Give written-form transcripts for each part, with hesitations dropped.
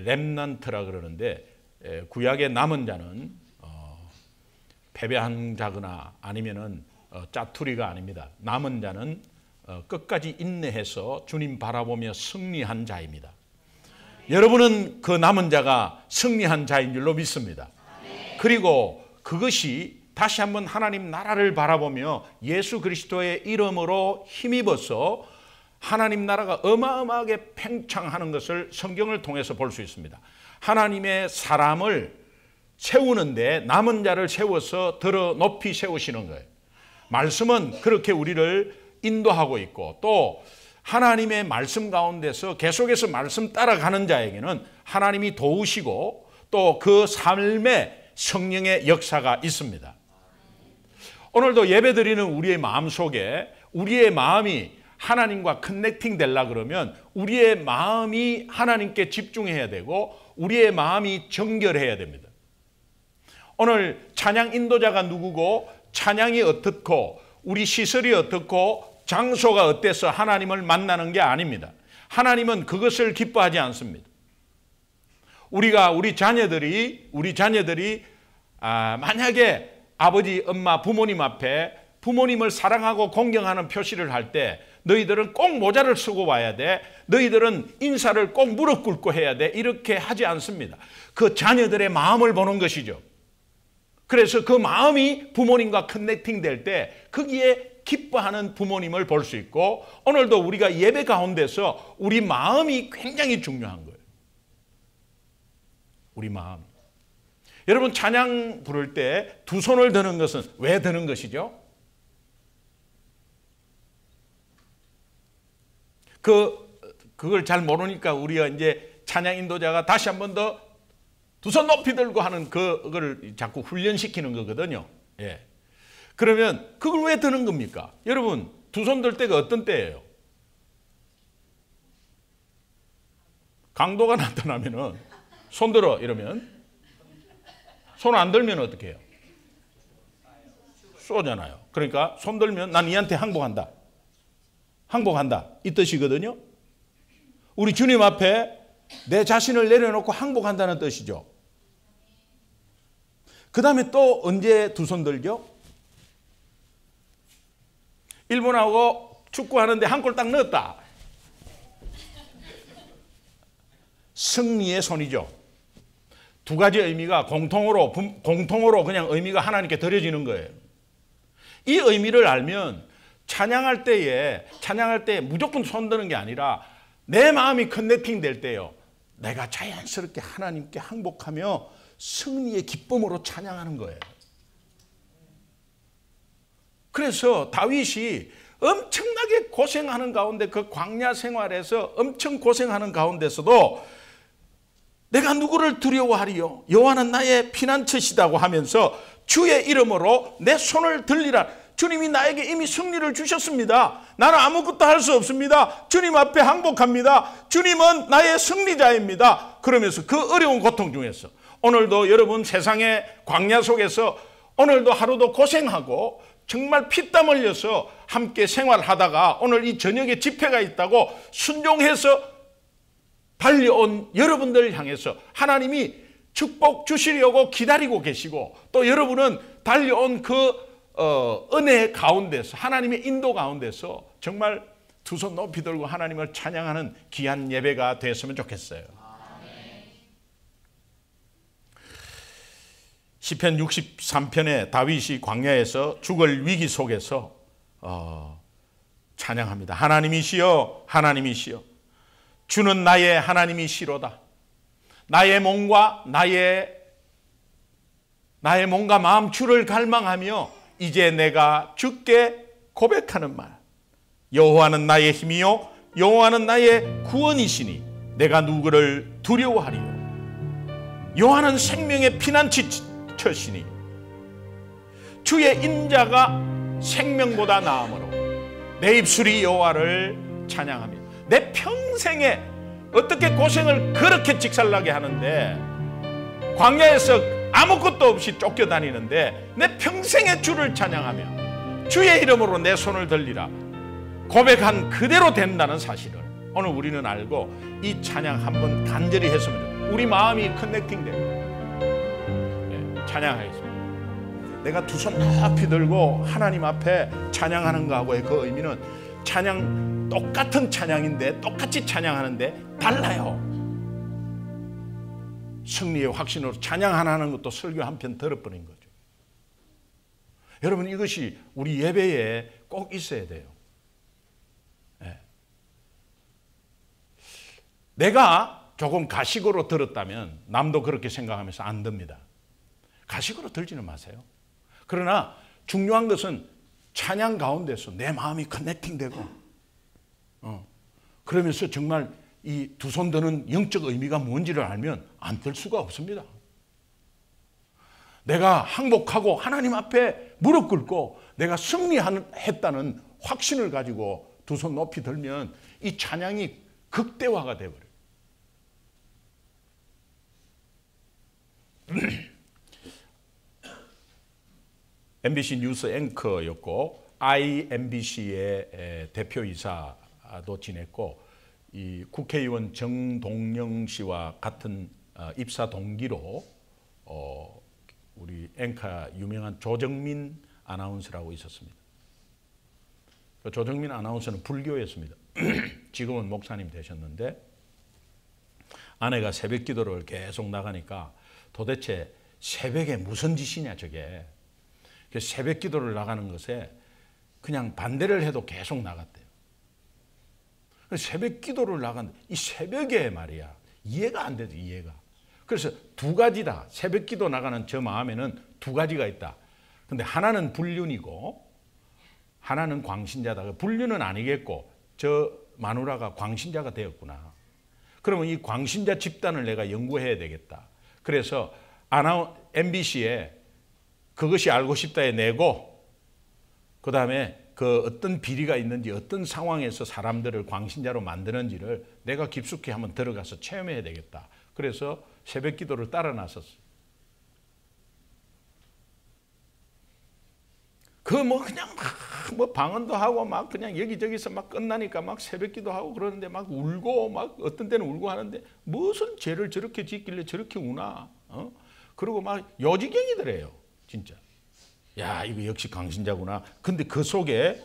렘넌트라 그러는데, 구약의 남은 자는 패배한 자거나 아니면은 짜투리가 아닙니다. 남은 자는 끝까지 인내해서 주님 바라보며 승리한 자입니다. 여러분은 그 남은 자가 승리한 자인 줄로 믿습니다. 그리고 그것이 다시 한번 하나님 나라를 바라보며 예수 그리스도의 이름으로 힘입어서 하나님 나라가 어마어마하게 팽창하는 것을 성경을 통해서 볼 수 있습니다. 하나님의 사람을 세우는데 남은 자를 세워서 들어 높이 세우시는 거예요. 말씀은 그렇게 우리를 인도하고 있고, 또 하나님의 말씀 가운데서 계속해서 말씀 따라가는 자에게는 하나님이 도우시고 또 그 삶에 성령의 역사가 있습니다. 오늘도 예배드리는 우리의 마음속에 우리의 마음이 하나님과 커넥팅 되려 그러면 우리의 마음이 하나님께 집중해야 되고 우리의 마음이 정결해야 됩니다. 오늘 찬양 인도자가 누구고 찬양이 어떻고 우리 시설이 어떻고 장소가 어때서 하나님을 만나는 게 아닙니다. 하나님은 그것을 기뻐하지 않습니다. 우리 자녀들이 만약에 아버지, 엄마, 부모님 앞에 부모님을 사랑하고 공경하는 표시를 할 때 너희들은 꼭 모자를 쓰고 와야 돼. 너희들은 인사를 꼭 무릎 꿇고 해야 돼. 이렇게 하지 않습니다. 그 자녀들의 마음을 보는 것이죠. 그래서 그 마음이 부모님과 커넥팅 될 때 거기에 기뻐하는 부모님을 볼 수 있고, 오늘도 우리가 예배 가운데서 우리 마음이 굉장히 중요한 거예요. 우리 마음. 여러분, 찬양 부를 때 두 손을 드는 것은 왜 드는 것이죠? 그걸 잘 모르니까 우리가 이제 찬양 인도자가 다시 한 번 더 두 손 높이 들고 하는 그걸 자꾸 훈련시키는 거거든요. 예. 그러면 그걸 왜 드는 겁니까? 여러분, 두 손 들 때가 어떤 때예요? 강도가 나타나면은 손 들어 이러면 손 안 들면 어떻게 해요? 쏘잖아요. 그러니까 손 들면 난 이한테 항복한다. 항복한다. 이 뜻이거든요. 우리 주님 앞에 내 자신을 내려놓고 항복한다는 뜻이죠. 그 다음에 또 언제 두 손 들죠? 일본하고 축구하는데 한 골 딱 넣었다. 승리의 손이죠. 두 가지 의미가 공통으로 그냥 의미가 하나님께 드려지는 거예요. 이 의미를 알면 찬양할 때에 무조건 손 드는 게 아니라 내 마음이 커넥팅 될 때요, 내가 자연스럽게 하나님께 항복하며 승리의 기쁨으로 찬양하는 거예요. 그래서 다윗이 엄청나게 고생하는 가운데, 그 광야 생활에서 엄청 고생하는 가운데서도 내가 누구를 두려워하리요? 여호와는 나의 피난처시다고 하면서 주의 이름으로 내 손을 들리라. 주님이 나에게 이미 승리를 주셨습니다. 나는 아무것도 할 수 없습니다. 주님 앞에 항복합니다. 주님은 나의 승리자입니다. 그러면서 그 어려운 고통 중에서 오늘도 여러분 세상의 광야 속에서 오늘도 하루도 고생하고 정말 피땀 흘려서 함께 생활하다가 오늘 이 저녁에 집회가 있다고 순종해서 달려온 여러분들 향해서 하나님이 축복 주시려고 기다리고 계시고, 또 여러분은 달려온 그 은혜 가운데서 하나님의 인도 가운데서 정말 두 손 높이 들고 하나님을 찬양하는 귀한 예배가 됐으면 좋겠어요. 시편 63편에 다윗이 광야에서 죽을 위기 속에서 찬양합니다. 하나님이시여, 하나님이시여, 주는 나의 하나님이시로다. 나의 몸과 마음 주를 갈망하며 이제 내가 주께 고백하는 말. 여호와는 나의 힘이요 여호와는 나의 구원이시니 내가 누구를 두려워하리요. 여호와는 생명의 피난처시니 주의 인자가 생명보다 나음으로 내 입술이 여호와를 찬양하며. 내 평생에 어떻게 고생을 그렇게 직살나게 하는데, 광야에서 아무것도 없이 쫓겨다니는데 내 평생의 주를 찬양하며 주의 이름으로 내 손을 들리라 고백한 그대로 된다는 사실을 오늘 우리는 알고 이 찬양 한번 간절히 했으면 좋겠습니다. 우리 마음이 커넥팅돼요. 네, 찬양하겠습니다. 내가 두 손 높이 들고 하나님 앞에 찬양하는 거하고의 그 의미는 찬양, 똑같은 찬양인데 똑같이 찬양하는데 달라요. 승리의 확신으로 찬양하는 것도 설교 한 편 들어버린 거죠. 여러분, 이것이 우리 예배에 꼭 있어야 돼요. 네. 내가 조금 가식으로 들었다면 남도 그렇게 생각하면서 안 듭니다. 가식으로 들지는 마세요. 그러나 중요한 것은 찬양 가운데서 내 마음이 커넥팅되고 그러면서 정말 이 두 손 드는 영적 의미가 뭔지를 알면 안 들 수가 없습니다. 내가 항복하고 하나님 앞에 무릎 꿇고 내가 승리했다는 확신을 가지고 두 손 높이 들면 이 찬양이 극대화가 되어버려요. MBC 뉴스 앵커였고 IMBC의 대표이사도 지냈고 이 국회의원 정동영 씨와 같은 입사 동기로 우리 앵커 유명한 조정민 아나운서라고 있었습니다. 그 조정민 아나운서는 불교였습니다. 지금은 목사님 되셨는데 아내가 새벽 기도를 계속 나가니까 도대체 새벽에 무슨 짓이냐 저게. 새벽 기도를 나가는 것에 그냥 반대를 해도 계속 나갔대요. 새벽 기도를 나간 이 새벽에 말이야 이해가 안 되죠. 이해가. 그래서 두 가지다. 새벽 기도 나가는 저 마음에는 두 가지가 있다. 근데 하나는 불륜이고 하나는 광신자다. 불륜은 아니겠고 저 마누라가 광신자가 되었구나. 그러면 이 광신자 집단을 내가 연구해야 되겠다. 그래서 MBC에 그것이 알고 싶다에 내고 그 다음에 그 어떤 비리가 있는지 어떤 상황에서 사람들을 광신자로 만드는지를 내가 깊숙이 한번 들어가서 체험해야 되겠다. 그래서 새벽 기도를 따라 나섰어요. 그 뭐 그냥 막 방언도 하고 막 그냥 여기저기서 막 끝나니까 막 새벽 기도하고 그러는데 막 울고 막 어떤 때는 울고 하는데 무슨 죄를 저렇게 짓길래 저렇게 우나. 그리고 막 요지경이더래요. 진짜. 야, 이거 역시 광신자구나. 근데 그 속에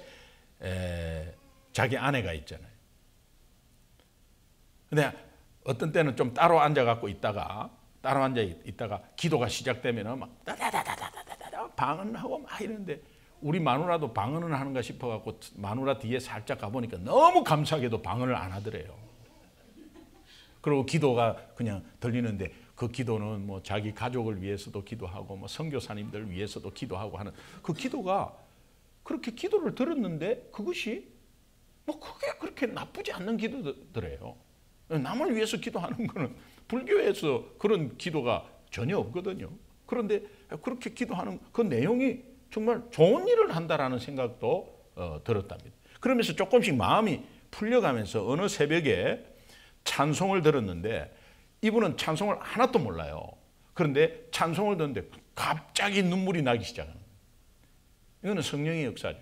자기 아내가 있잖아요. 근데 어떤 때는 좀 따로 앉아갖고 있다가 기도가 시작되면 막 다다다다다다다 방언하고 막 이러는데 우리 마누라도 방언을 하는가 싶어갖고 마누라 뒤에 살짝 가보니까 너무 감사하게도 방언을 안 하더래요. 그리고 기도가 그냥 들리는데 그 기도는 뭐 자기 가족을 위해서도 기도하고 뭐 선교사님들 위해서도 기도하고 하는 그 기도가 그렇게 기도를 들었는데 그것이 뭐 그게 그렇게 나쁘지 않는 기도더래요. 남을 위해서 기도하는 거는 불교에서 그런 기도가 전혀 없거든요. 그런데 그렇게 기도하는 그 내용이 정말 좋은 일을 한다라는 생각도 들었답니다. 그러면서 조금씩 마음이 풀려가면서 어느 새벽에 찬송을 들었는데 이분은 찬송을 하나도 몰라요. 그런데 찬송을 듣는데 갑자기 눈물이 나기 시작하는 거예요. 이거는 성령의 역사죠.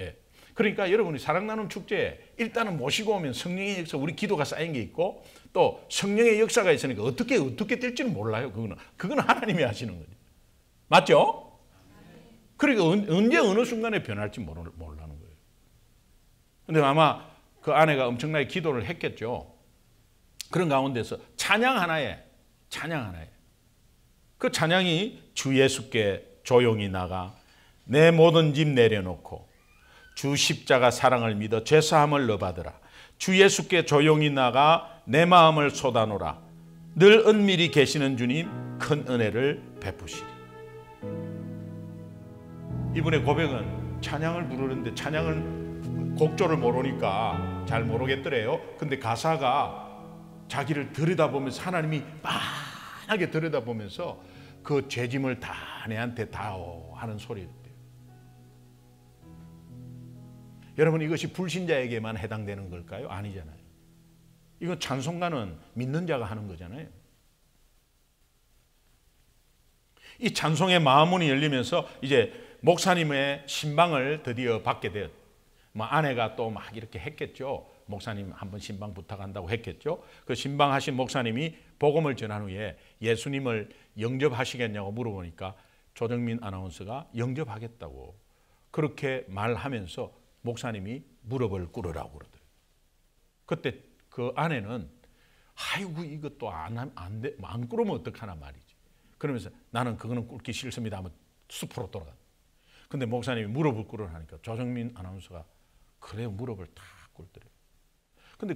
예. 그러니까 여러분이 사랑나눔 축제에 일단은 모시고 오면 성령의 역사, 우리 기도가 쌓인 게 있고 또 성령의 역사가 있으니까 어떻게 될지는 몰라요. 그거는 하나님이 하시는 거죠. 맞죠? 그러니까 언제 어느 순간에 변할지 모르는 거예요. 근데 아마 그 아내가 엄청나게 기도를 했겠죠. 그런 가운데서 찬양 하나에 그 찬양이 주 예수께 조용히 나가 내 모든 짐 내려놓고 주 십자가 사랑을 믿어 죄사함을 너받으라. 주 예수께 조용히 나가 내 마음을 쏟아놓으라. 늘 은밀히 계시는 주님 큰 은혜를 베푸시리. 이분의 고백은 찬양을 부르는데 찬양을 곡조를 모르니까 잘 모르겠더래요. 근데 가사가 자기를 들여다보면서 하나님이 빤하게 들여다보면서 그 죄짐을 다 내한테 다오 하는 소리예요. 여러분 이것이 불신자에게만 해당되는 걸까요? 아니잖아요. 이건 찬송가는 믿는 자가 하는 거잖아요. 이 찬송의 마문이 열리면서 이제 목사님의 신방을 드디어 받게 되었. 아내가 또 막 이렇게 했겠죠. 목사님 한번 신방 부탁한다고 했겠죠. 그 신방하신 목사님이 복음을 전한 후에 예수님을 영접하시겠냐고 물어보니까 조정민 아나운서가 영접하겠다고 그렇게 말하면서 목사님이 무릎을 꿇으라고 그러더래요. 그때 그 아내는 아이고 이것도 안 꿇으면 어떡하나 말이지. 그러면서 나는 그거는 꿇기 싫습니다 하면 숲으로 돌아가. 근데 목사님이 무릎을 꿇으라니까 조정민 아나운서가 그래요 무릎을 다 꿇더래요. 근데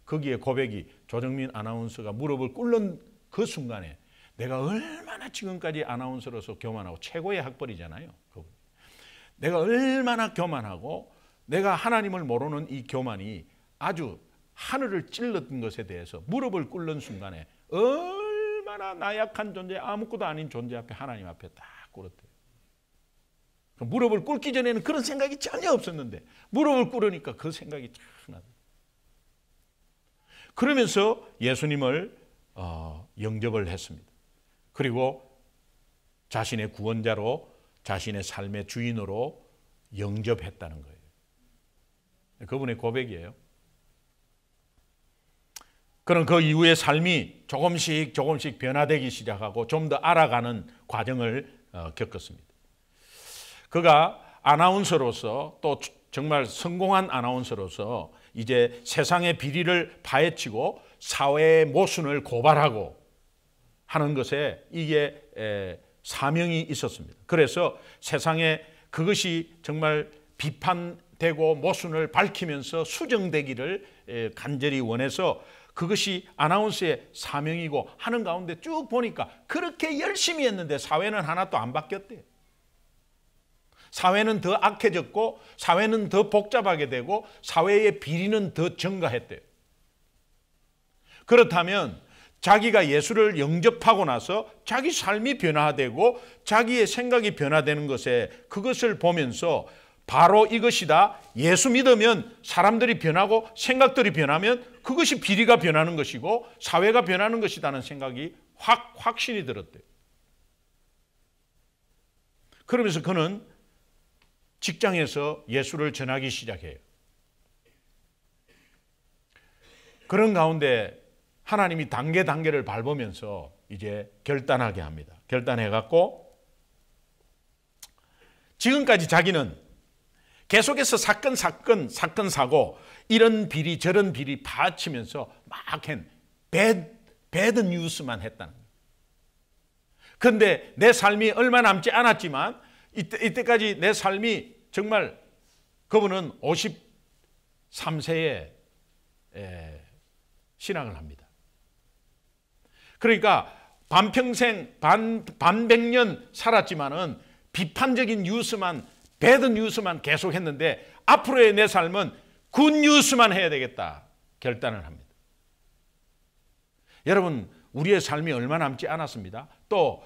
거기에 고백이 조정민 아나운서가 무릎을 꿇는 그 순간에 내가 얼마나 지금까지 아나운서로서 교만하고 최고의 학벌이잖아요. 내가 얼마나 교만하고 내가 하나님을 모르는 이 교만이 아주 하늘을 찔렀던 것에 대해서 무릎을 꿇는 순간에 얼마나 나약한 존재 아무것도 아닌 존재 앞에 하나님 앞에 딱 꿇었대요. 무릎을 꿇기 전에는 그런 생각이 전혀 없었는데 무릎을 꿇으니까 그 생각이 쫙 나더라고요. 그러면서 예수님을 영접을 했습니다. 그리고 자신의 구원자로 자신의 삶의 주인으로 영접했다는 거예요. 그분의 고백이에요. 그런 그 이후의 삶이 조금씩 변화되기 시작하고 좀 더 알아가는 과정을 겪었습니다. 그가 아나운서로서 또 정말 성공한 아나운서로서 이제 세상의 비리를 파헤치고 사회의 모순을 고발하고 하는 것에 이게 사명이 있었습니다. 그래서 세상에 그것이 정말 비판되고 모순을 밝히면서 수정되기를 간절히 원해서 그것이 아나운서의 사명이고 하는 가운데 쭉 보니까 그렇게 열심히 했는데 사회는 하나도 안 바뀌었대요. 사회는 더 악해졌고 사회는 더 복잡하게 되고 사회의 비리는 더 증가했대요. 그렇다면 자기가 예수를 영접하고 나서 자기 삶이 변화되고 자기의 생각이 변화되는 것에 그것을 보면서 바로 이것이다. 예수 믿으면 사람들이 변하고 생각들이 변하면 그것이 비리가 변하는 것이고 사회가 변하는 것이라는 생각이 확신이 들었대요. 그러면서 그는 직장에서 예수를 전하기 시작해요. 그런 가운데 하나님이 단계를 밟으면서 이제 결단하게 합니다. 결단해갖고 지금까지 자기는 계속해서 사건 사고 이런 비리 저런 비리 파헤치면서 막 배드 뉴스만 했다는 거예요. 그런데 내 삶이 얼마 남지 않았지만 이때까지 내 삶이 정말 그분은 53세에 신앙을 합니다. 그러니까 반평생 반백년 살았지만은 비판적인 뉴스만 배드 뉴스만 계속했는데 앞으로의 내 삶은 굿 뉴스만 해야 되겠다 결단을 합니다. 여러분 우리의 삶이 얼마 남지 않았습니다. 또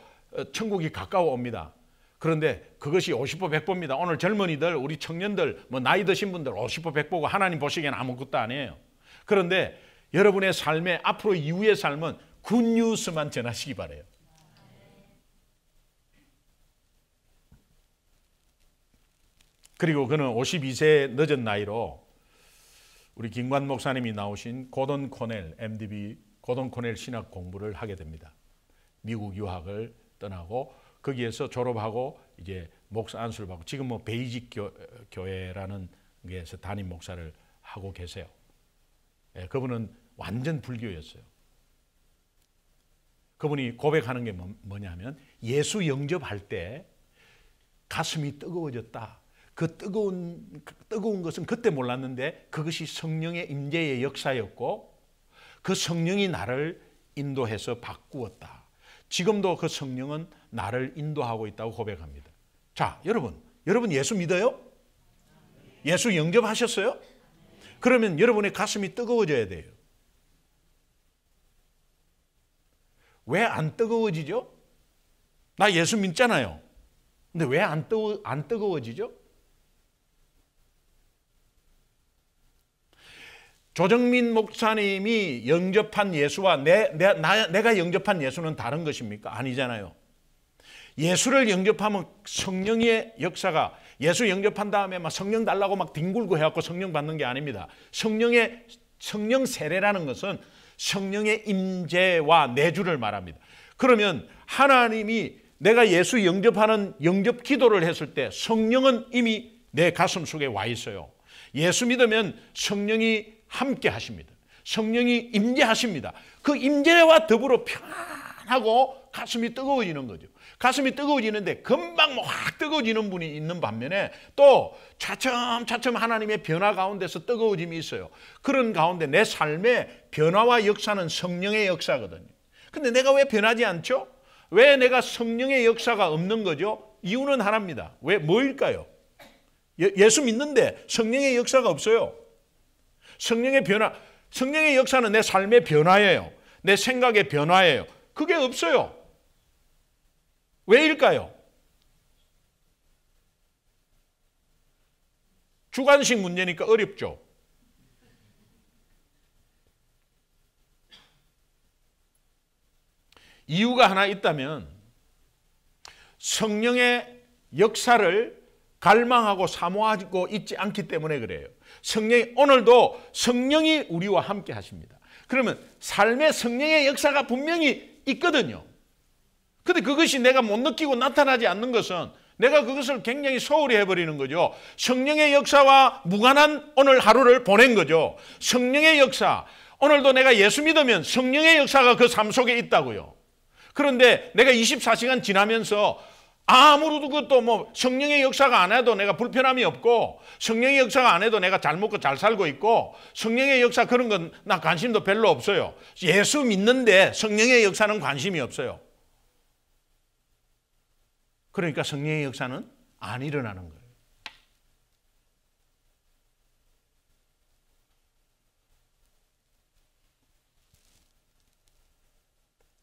천국이 가까워 옵니다. 그런데 그것이 50보 100보입니다. 오늘 젊은이들 우리 청년들 뭐 나이 드신 분들 50보 100보고 하나님 보시기엔 아무것도 아니에요. 그런데 여러분의 삶의 앞으로 이후의 삶은 굿 뉴스만 전하시기 바라요. 그리고 그는 52세의 늦은 나이로 우리 김관 목사님이 나오신 고던 코넬 MDB 고던 코넬 신학 공부를 하게 됩니다. 미국 유학을 떠나고 거기에서 졸업하고 이제 목사 안수를 받고 지금 뭐 베이직 교회라는 데서 담임 목사를 하고 계세요. 예, 그분은 완전 불교였어요. 그분이 고백하는 게 뭐냐면 예수 영접할 때 가슴이 뜨거워졌다. 그 뜨거운 것은 그때 몰랐는데 그것이 성령의 임재의 역사였고 그 성령이 나를 인도해서 바꾸었다. 지금도 그 성령은 나를 인도하고 있다고 고백합니다. 자, 여러분 예수 믿어요? 예수 영접하셨어요? 그러면 여러분의 가슴이 뜨거워져야 돼요. 왜 안 뜨거워지죠? 나 예수 믿잖아요. 근데 왜 안 뜨거워지죠? 조정민 목사님이 영접한 예수와 내가 영접한 예수는 다른 것입니까? 아니잖아요. 예수를 영접하면 성령의 역사가 예수 영접한 다음에 막 성령 달라고 막 뒹굴고 해갖고 성령 받는 게 아닙니다. 성령 세례라는 것은 성령의 임재와 내주를 말합니다. 그러면 하나님이 내가 예수 영접하는 영접 기도를 했을 때 성령은 이미 내 가슴 속에 와 있어요. 예수 믿으면 성령이 함께 하십니다. 성령이 임재하십니다. 그 임재와 더불어 편안하고 가슴이 뜨거워지는 거죠. 가슴이 뜨거워지는데 금방 확 뜨거워지는 분이 있는 반면에 또 차츰차츰 하나님의 변화 가운데서 뜨거워짐이 있어요. 그런 가운데 내 삶의 변화와 역사는 성령의 역사거든요. 근데 내가 왜 변하지 않죠? 왜 내가 성령의 역사가 없는 거죠? 이유는 하나입니다. 왜 뭐일까요? 예수 믿는데 성령의 역사가 없어요. 성령의 변화, 성령의 역사는 내 삶의 변화예요. 내 생각의 변화예요. 그게 없어요. 왜일까요? 주관식 문제니까 어렵죠. 이유가 하나 있다면 성령의 역사를 갈망하고 사모하고 있지 않기 때문에 그래요. 오늘도 성령이 우리와 함께 하십니다. 그러면 삶의 성령의 역사가 분명히 있거든요. 근데 그것이 내가 못 느끼고 나타나지 않는 것은 내가 그것을 굉장히 소홀히 해버리는 거죠. 성령의 역사와 무관한 오늘 하루를 보낸 거죠. 성령의 역사, 오늘도 내가 예수 믿으면 성령의 역사가 그 삶 속에 있다고요. 그런데 내가 24시간 지나면서 아무도 그것도 뭐 성령의 역사가 안 해도 내가 불편함이 없고 성령의 역사가 안 해도 내가 잘 먹고 잘 살고 있고 성령의 역사 그런 건 나 관심도 별로 없어요. 예수 믿는데 성령의 역사는 관심이 없어요. 그러니까 성령의 역사는 안 일어나는 거예요.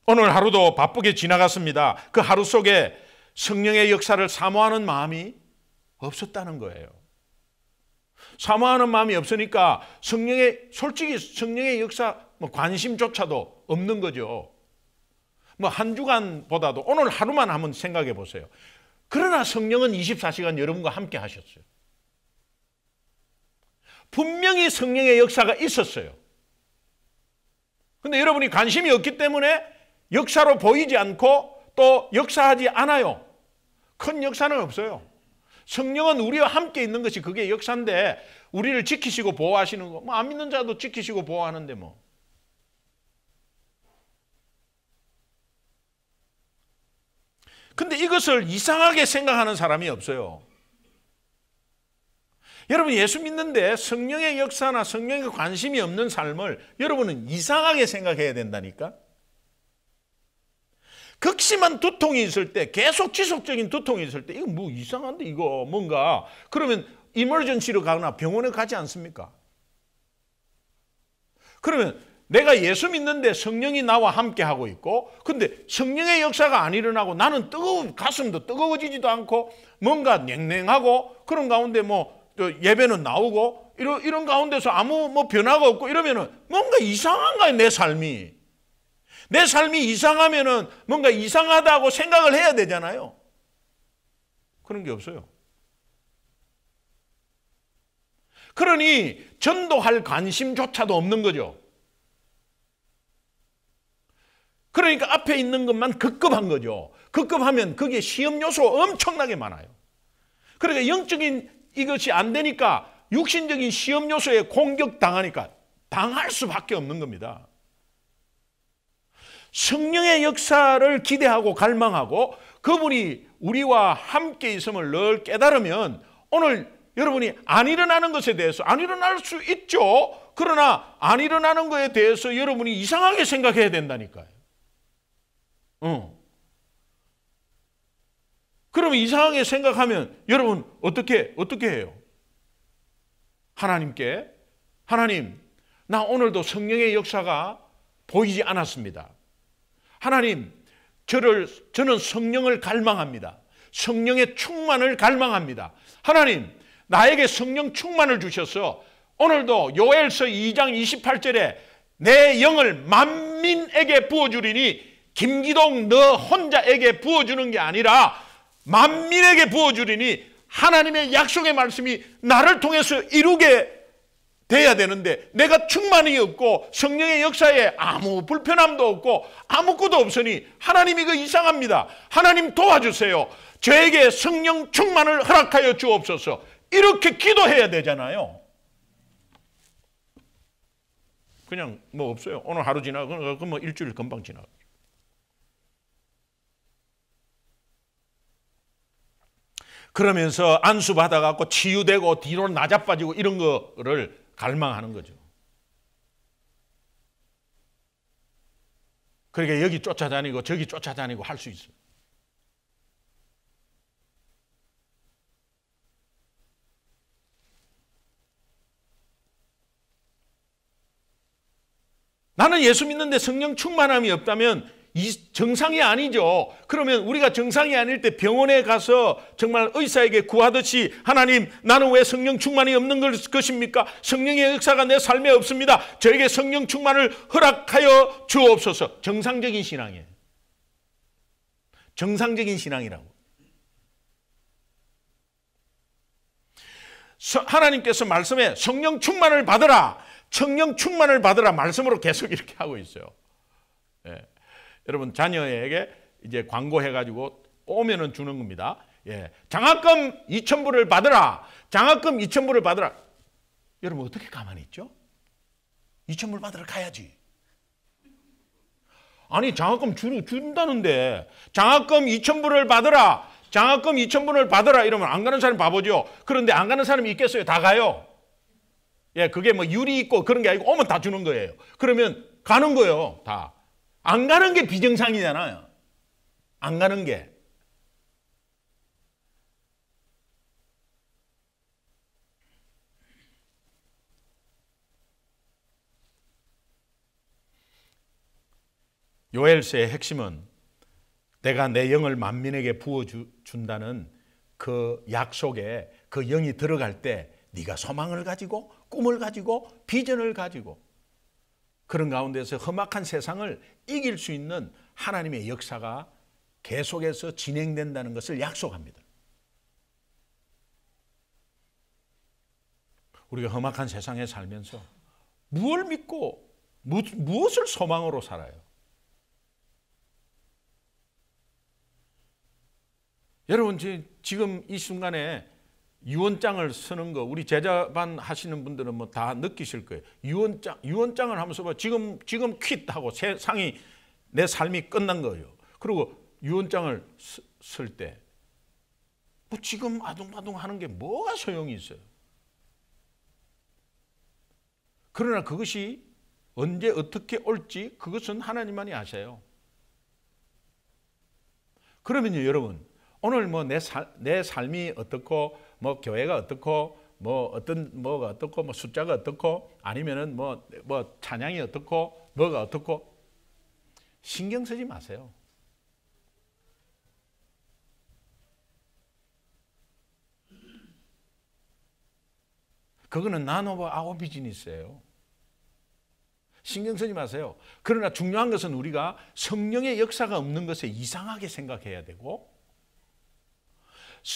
오늘 하루도 바쁘게 지나갔습니다. 그 하루 속에 성령의 역사를 사모하는 마음이 없었다는 거예요. 사모하는 마음이 없으니까 솔직히 성령의 역사 관심조차도 없는 거죠. 한 주간보다도 오늘 하루만 한번 생각해 보세요. 그러나 성령은 24시간 여러분과 함께 하셨어요. 분명히 성령의 역사가 있었어요. 그런데 여러분이 관심이 없기 때문에 역사로 보이지 않고 또 역사하지 않아요. 큰 역사는 없어요. 성령은 우리와 함께 있는 것이 그게 역사인데 우리를 지키시고 보호하시는 거, 안 믿는 자도 지키시고 보호하는데 뭐. 근데 이것을 이상하게 생각하는 사람이 없어요. 여러분 예수 믿는데 성령의 역사나 성령에 관심이 없는 삶을 여러분은 이상하게 생각해야 된다니까. 극심한 두통이 있을 때, 계속 지속적인 두통이 있을 때 이거 뭐 이상한데 이거 뭔가 그러면 이머전시로 가거나 병원에 가지 않습니까? 그러면 내가 예수 믿는데 성령이 나와 함께 하고 있고 근데 성령의 역사가 안 일어나고 나는 가슴도 뜨거워지지도 않고 뭔가 냉랭하고 그런 가운데 예배는 나오고 이런 가운데서 아무 변화가 없고 이러면은 뭔가 이상한가요, 내 삶이. 내 삶이 이상하면은 뭔가 이상하다고 생각을 해야 되잖아요. 그런 게 없어요. 그러니 전도할 관심조차도 없는 거죠. 그러니까 앞에 있는 것만 급급한 거죠. 급급하면 그게 시험 요소가 엄청나게 많아요. 그러니까 영적인 이것이 안 되니까 육신적인 시험 요소에 공격당하니까 당할 수밖에 없는 겁니다. 성령의 역사를 기대하고 갈망하고 그분이 우리와 함께 있음을 늘 깨달으면 오늘 여러분이 안 일어나는 것에 대해서 안 일어날 수 있죠. 그러나 안 일어나는 것에 대해서 여러분이 이상하게 생각해야 된다니까요. 그러면 이상하게 생각하면 여러분 어떻게 해요? 하나님께 하나님, 나 오늘도 성령의 역사가 보이지 않았습니다. 하나님, 저는 성령을 갈망합니다. 성령의 충만을 갈망합니다. 하나님, 나에게 성령 충만을 주셔서 오늘도 요엘서 2장 28절에 내 영을 만민에게 부어주리니 김기동 너 혼자에게 부어주는 게 아니라 만민에게 부어주리니 하나님의 약속의 말씀이 나를 통해서 이루게 돼야 되는데 내가 충만이 없고 성령의 역사에 아무 불편함도 없고 아무것도 없으니 하나님이 그 이상합니다. 하나님 도와주세요. 저에게 성령 충만을 허락하여 주옵소서. 이렇게 기도해야 되잖아요. 그냥 뭐 없어요. 오늘 하루 지나고 뭐 일주일 금방 지나고. 그러면서 안수 받아갖고 치유되고 뒤로 나자빠지고 이런 거를 갈망하는 거죠. 그러니까 여기 쫓아다니고 저기 쫓아다니고 할 수 있어요. 나는 예수 믿는데 성령 충만함이 없다면 이 정상이 아니죠. 그러면 우리가 정상이 아닐 때 병원에 가서 정말 의사에게 구하듯이 하나님 나는 왜 성령 충만이 없는 것입니까? 성령의 역사가 내 삶에 없습니다. 저에게 성령 충만을 허락하여 주옵소서. 정상적인 신앙이에요. 정상적인 신앙이라고. 하나님께서 말씀에 성령 충만을 받으라. 성령 충만을 받으라 말씀으로 계속 이렇게 하고 있어요. 예. 여러분 자녀에게 이제 광고해가지고 오면은 주는 겁니다. 예. 장학금 2,000불을 받으라. 장학금 2,000불을 받으라. 여러분 어떻게 가만히 있죠? 2,000불 받으러 가야지. 아니 장학금 준다는데 장학금 2,000불을 받으라. 장학금 2,000불을 받으라 이러면 안 가는 사람 바보죠. 그런데 안 가는 사람이 있겠어요? 다 가요. 예, 그게 뭐 유리 있고 그런 게 아니고 오면 다 주는 거예요. 그러면 가는 거예요, 다. 안 가는 게 비정상이잖아요. 안 가는 게. 요엘서의 핵심은 내가 내 영을 만민에게 부어준다는 그 약속에 그 영이 들어갈 때 네가 소망을 가지고 꿈을 가지고 비전을 가지고 그런 가운데서 험악한 세상을 이길 수 있는 하나님의 역사가 계속해서 진행된다는 것을 약속합니다. 우리가 험악한 세상에 살면서 무엇을 믿고 무엇을 소망으로 살아요? 여러분 지금 이 순간에 유언장을 쓰는 거 우리 제자반 하시는 분들은 뭐 다 느끼실 거예요. 유언장을 하면서 봐. 지금 퀴트하고 세상이 내 삶이 끝난 거예요. 그리고 유언장을 쓸 때 뭐 지금 아둥바둥 하는 게 뭐가 소용이 있어요? 그러나 그것이 언제 어떻게 올지 그것은 하나님만이 아셔요. 그러면요 여러분 오늘 뭐 내 삶이 어떻고 뭐 교회가 어떻고 뭐 어떤 뭐가 어떻고 뭐 숫자가 어떻고 아니면은 뭐 찬양이 어떻고 뭐가 어떻고 신경 쓰지 마세요. 그거는 none of our business예요. 신경 쓰지 마세요. 그러나 중요한 것은 우리가 성령의 역사가 없는 것에 이상하게 생각해야 되고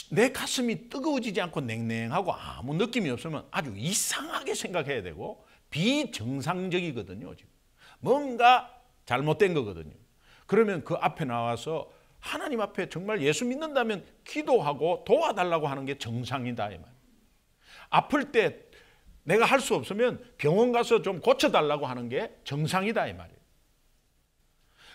내 가슴이 뜨거워지지 않고 냉랭하고 아무 느낌이 없으면 아주 이상하게 생각해야 되고 비정상적이거든요. 지금. 뭔가 잘못된 거거든요. 그러면 그 앞에 나와서 하나님 앞에 정말 예수 믿는다면 기도하고 도와달라고 하는 게 정상이다 이 말. 아플 때 내가 할 수 없으면 병원 가서 좀 고쳐달라고 하는 게 정상이다 이 말이에요.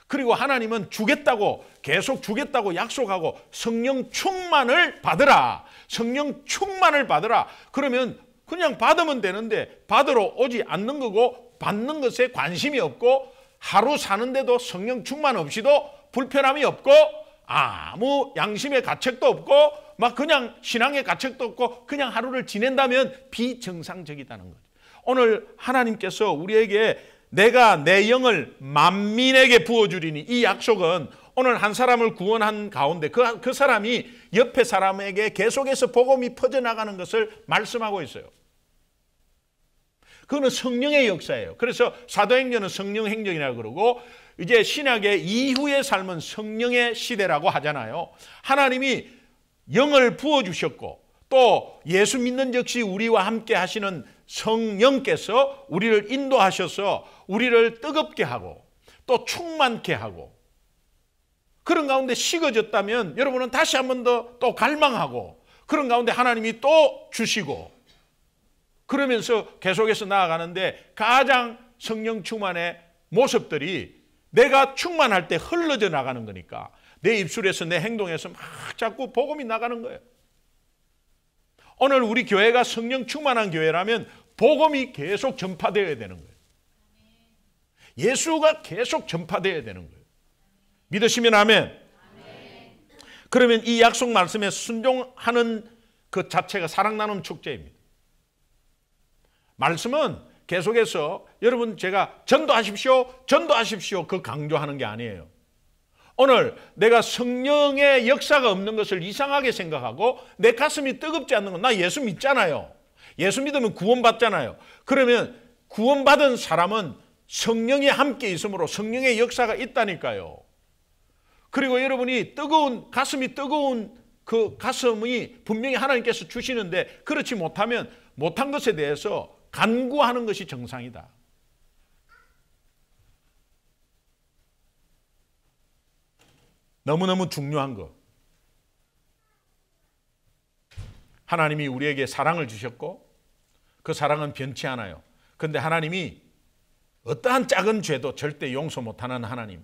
그리고 하나님은 주겠다고 계속 주겠다고 약속하고 성령 충만을 받으라. 성령 충만을 받으라. 그러면 그냥 받으면 되는데 받으러 오지 않는 거고 받는 것에 관심이 없고 하루 사는데도 성령 충만 없이도 불편함이 없고 아무 양심의 가책도 없고 막 그냥 신앙의 가책도 없고 그냥 하루를 지낸다면 비정상적이다는 거죠. 오늘 하나님께서 우리에게 내가 내 영을 만민에게 부어주리니 이 약속은 오늘 한 사람을 구원한 가운데 그 사람이 옆에 사람에게 계속해서 복음이 퍼져나가는 것을 말씀하고 있어요. 그거는 성령의 역사예요. 그래서 사도행전은 성령행전이라고 그러고 이제 신약의 이후의 삶은 성령의 시대라고 하잖아요. 하나님이 영을 부어주셨고 또 예수 믿는 즉시 우리와 함께 하시는 성령께서 우리를 인도하셔서 우리를 뜨겁게 하고 또 충만케 하고, 그런 가운데 식어졌다면 여러분은 다시 한 번 더 또 갈망하고, 그런 가운데 하나님이 또 주시고, 그러면서 계속해서 나아가는데 가장 성령 충만의 모습들이 내가 충만할 때 흘러져 나가는 거니까 내 입술에서 내 행동에서 막 자꾸 복음이 나가는 거예요. 오늘 우리 교회가 성령 충만한 교회라면 복음이 계속 전파되어야 되는 거예요. 예수가 계속 전파되어야 되는 거예요. 믿으시면 아멘. 그러면 이 약속 말씀에 순종하는 그 자체가 사랑 나눔 축제입니다. 말씀은 계속해서 여러분 제가 전도하십시오 그 강조하는 게 아니에요. 오늘 내가 성령의 역사가 없는 것을 이상하게 생각하고 내 가슴이 뜨겁지 않는 건, 나 예수 믿잖아요. 예수 믿으면 구원받잖아요. 그러면 구원받은 사람은 성령이 함께 있으므로 성령의 역사가 있다니까요. 그리고 여러분이 가슴이 뜨거운 그 가슴이 분명히 하나님께서 주시는데, 그렇지 못하면 못한 것에 대해서 간구하는 것이 정상이다. 너무너무 중요한 거. 하나님이 우리에게 사랑을 주셨고 그 사랑은 변치 않아요. 그런데 하나님이 어떠한 작은 죄도 절대 용서 못하는 하나님.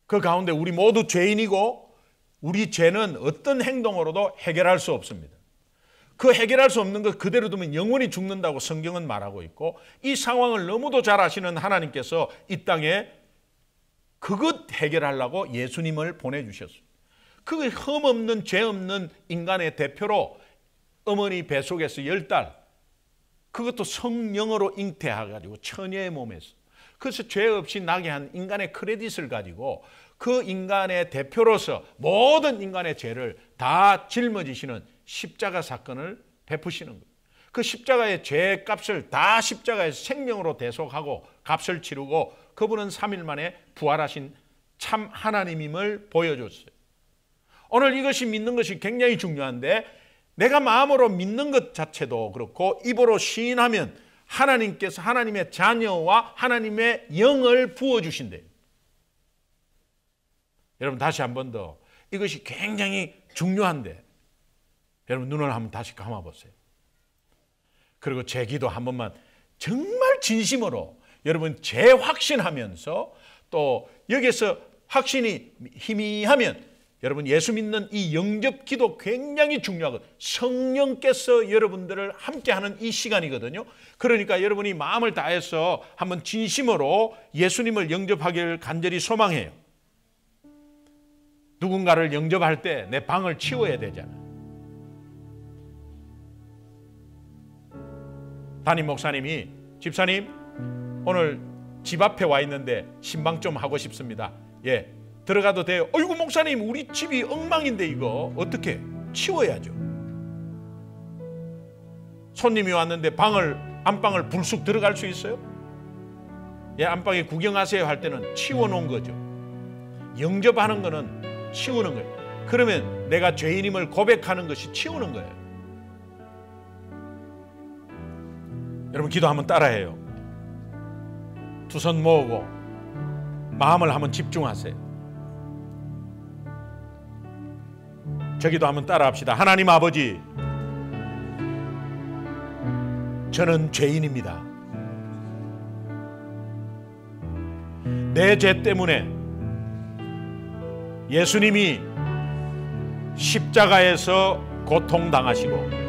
그 가운데 우리 모두 죄인이고 우리 죄는 어떤 행동으로도 해결할 수 없습니다. 그 해결할 수 없는 것 그대로 두면 영원히 죽는다고 성경은 말하고 있고, 이 상황을 너무도 잘 아시는 하나님께서 이 땅에 그것 해결하려고 예수님을 보내주셨어요. 그 흠없는 죄 없는 인간의 대표로 어머니 뱃속에서 10달, 그것도 성령으로 잉태해가지고 처녀의 몸에서, 그래서 죄 없이 나게 한 인간의 크레딧을 가지고 그 인간의 대표로서 모든 인간의 죄를 다 짊어지시는 십자가 사건을 베푸시는 거예요. 그 십자가의 죄의 값을 다 십자가에서 생명으로 대속하고 값을 치르고, 그분은 3일 만에 부활하신 참 하나님임을 보여줬어요. 오늘 이것이 믿는 것이 굉장히 중요한데, 내가 마음으로 믿는 것 자체도 그렇고 입으로 시인하면 하나님께서 하나님의 자녀와 하나님의 영을 부어주신대요. 여러분 다시 한 번 더, 이것이 굉장히 중요한데 여러분 눈을 한번 다시 감아보세요. 그리고 제 기도 한 번만 정말 진심으로 여러분 재확신하면서, 또 여기서 확신이 희미하면 여러분 예수 믿는 이 영접 기도 굉장히 중요하거든요. 성령께서 여러분들을 함께하는 이 시간이거든요. 그러니까 여러분이 마음을 다해서 한번 진심으로 예수님을 영접하기를 간절히 소망해요. 누군가를 영접할 때 내 방을 치워야 되잖아요. 담임 목사님이, 집사님 오늘 집 앞에 와 있는데 신방 좀 하고 싶습니다. 예, 들어가도 돼요? 어이구 목사님 우리 집이 엉망인데 이거 어떻게 치워야죠. 손님이 왔는데 안방을 불쑥 들어갈 수 있어요? 예, 안방에 구경하세요 할 때는 치워놓은 거죠. 영접하는 거는 치우는 거예요. 그러면 내가 죄인임을 고백하는 것이 치우는 거예요. 여러분 기도 한번 따라해요. 두 손 모으고 마음을 한번 집중하세요. 저 기도 한번 따라합시다. 하나님 아버지, 저는 죄인입니다. 내 죄 때문에 예수님이 십자가에서 고통당하시고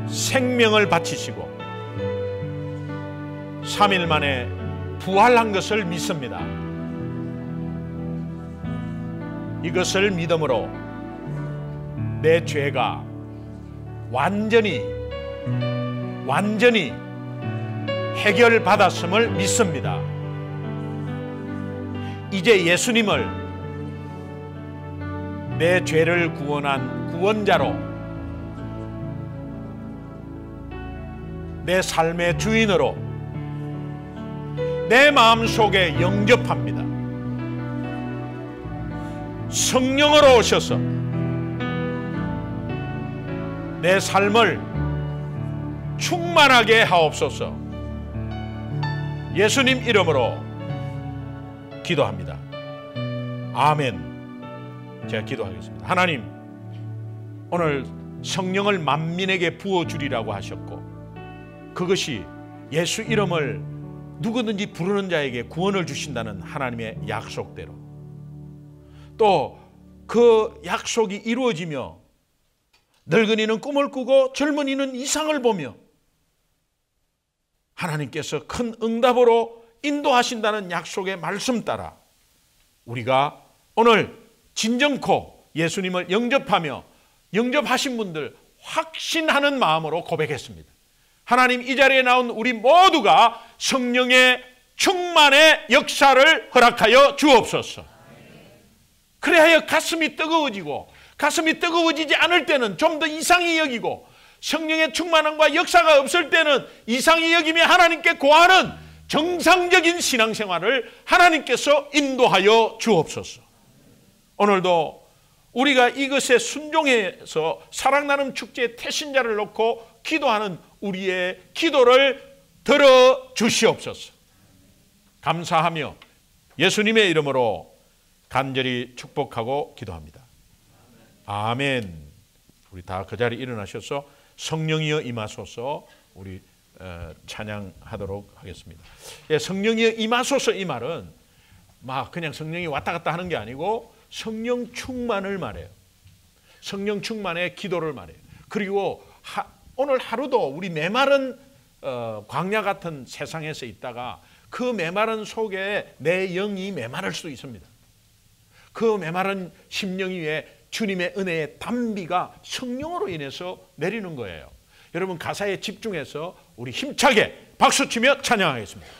생명을 바치시고 3일 만에 부활한 것을 믿습니다. 이것을 믿음으로 내 죄가 완전히 해결받았음을 믿습니다. 이제 예수님을 내 죄를 구원한 구원자로, 내 삶의 주인으로 내 마음속에 영접합니다. 성령으로 오셔서 내 삶을 충만하게 하옵소서. 예수님 이름으로 기도합니다. 아멘. 제가 기도하겠습니다. 하나님, 오늘 성령을 만민에게 부어주리라고 하셨고, 그것이 예수 이름을 누구든지 부르는 자에게 구원을 주신다는 하나님의 약속대로, 또 그 약속이 이루어지며 늙은이는 꿈을 꾸고 젊은이는 이상을 보며 하나님께서 큰 응답으로 인도하신다는 약속의 말씀 따라 우리가 오늘 진정코 예수님을 영접하며 영접하신 분들 확신하는 마음으로 고백했습니다. 하나님, 이 자리에 나온 우리 모두가 성령의 충만의 역사를 허락하여 주옵소서. 그래야 가슴이 뜨거워지고, 가슴이 뜨거워지지 않을 때는 좀 더 이상히 여기고, 성령의 충만함과 역사가 없을 때는 이상히 여기며 하나님께 고하는 정상적인 신앙생활을 하나님께서 인도하여 주옵소서. 오늘도 우리가 이것에 순종해서 사랑나눔 축제의 태신자를 놓고 기도하는 우리의 기도를 들어주시옵소서. 감사하며 예수님의 이름으로 간절히 축복하고 기도합니다. 아멘. 우리 다 그 자리에 일어나셔서 성령이여 임하소서 우리 찬양하도록 하겠습니다. 예, 성령이여 임하소서, 이 말은 막 그냥 성령이 왔다 갔다 하는 게 아니고 성령 충만을 말해요. 성령 충만의 기도를 말해요. 그리고 오늘 하루도 우리 메마른 광야 같은 세상에서 있다가 그 메마른 속에 내 영이 메마를 수도 있습니다. 그 메마른 심령 위에 주님의 은혜의 단비가 성령으로 인해서 내리는 거예요. 여러분, 가사에 집중해서 우리 힘차게 박수치며 찬양하겠습니다.